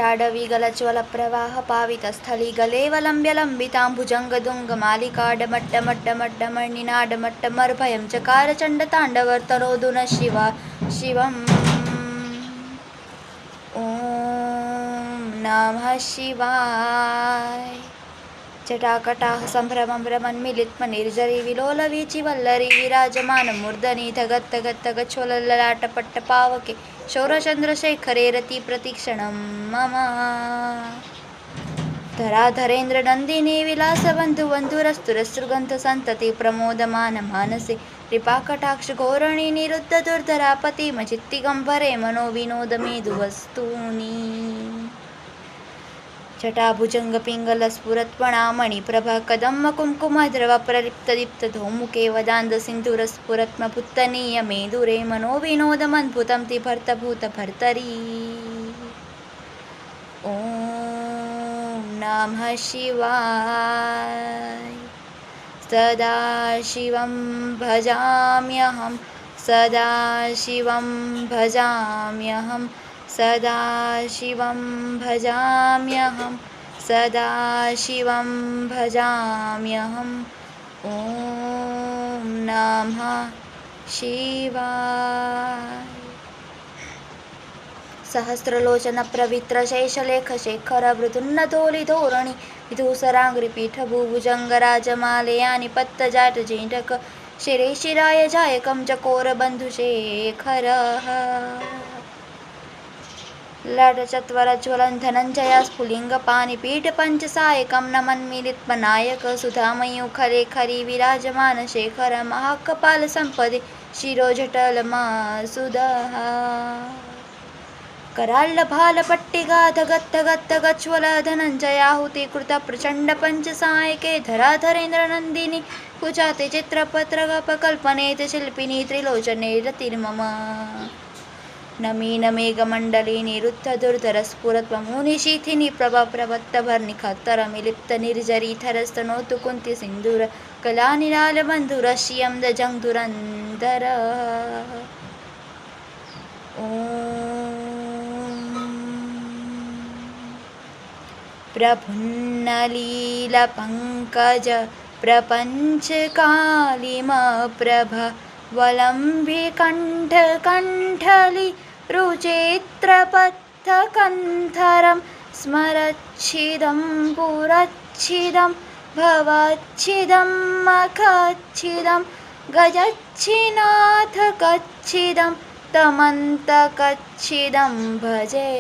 ताडवीगलज्वलप्रवाहपावितस्थलीगलेवलम्ब्यलम्बिताम्बुजङ्गदुङ्गमालिकाडमट्टमट्टमट्टमर्निनाडमट्टमर्भयं चकारचण्डताण्डवतनोदु नः शिवम्। ॐ नमः शिवाय। जटाकटाह सम्भ्रमं भ्रमन्मिलित्मनिर्झरि विलोलवीचिवल्लरी विराजमानमूर्धनि धगद्धगद्धगच्छ्वलललाटपट्टपावके शौरचन्द्रशेखरे रतिप्रतीक्षणं मम। धराधरेन्द्रनन्दिनी विलासबन्धुबन्धुरस्तुरसृगन्धसन्तति प्रमोदमानमानसे कृपाकटाक्षघोरणि निरुद्धदुर्धरापतिमचित्तिगम्भरे मनोविनोदमेधुवस्तूनि। जटाभुजङ्गपिङ्गलस्फुरत्पणामणिप्रभा कदम्बकुङ्कुमद्रवप्रलिप्तदीप्तधौमुखे वदान्दसिन्धुरस्फुरत्मपुत्तनीयमेदुरे मनोविनोदमद्भुतं तिभर्तभूतभर्तरी। ॐ नमः शिवाय। सदाशिवं भजाम्यहं सदाशिवं भजाम्यहं सदाशिवं भजाम्यहं सदाशिवं भजाम्यहम्। ॐ नमः शिवाय। सहस्रलोचनप्रवित्रशेषलेखशेखरभृतुन्नतोलिधोरणि विधूसराङ्घ्रिपीठभुभुजङ्गराजमालयानि पत्तजाटजेण्डक शिरे शिराय जायकं चकोरबन्धुशेखरः। लटचत्वरज्वलं धनञ्जयस्फुलिङ्गपाणिपीठपञ्चसायकं नमन्मिलित्मनायक सुधामयूखलेखरी विराजमानशेखर महाकपालसम्पदे शिरोजटलमासुदः। कराल्लभालपट्टिगाधगद्धगद्धगच्छ्वलधनञ्जयाहुतिकृतप्रचण्डपञ्चसायके धराधरेन्द्रनन्दिनी कुचाते चित्रपत्रगपकल्पने शिल्पिनी त्रिलोचने रतिर्मम। नमीनमेघमण्डले निरुद्धदुर्धरस्फुरत्वमुनिशीथिनी प्रभाप्रवत्तभर्निखत्तरमिलिप्तनिर्झरीथरस्तनोतु कुन्त्यसिन्दूर कलानिरालबन्धुरश्रियं दजङ्धुरन्धरः। ॐ प्रभुन्नलीलपङ्कज प्रपञ्चकालिमप्रभ वलम्बिकण्ठकण्ठली रुचेत्रपथकन्धरं स्मरच्छिदं पुरच्छिदं भवच्छिदं मखच्छिदं गजच्छिनाथकच्छिदं तमन्तकच्छिदं भजे।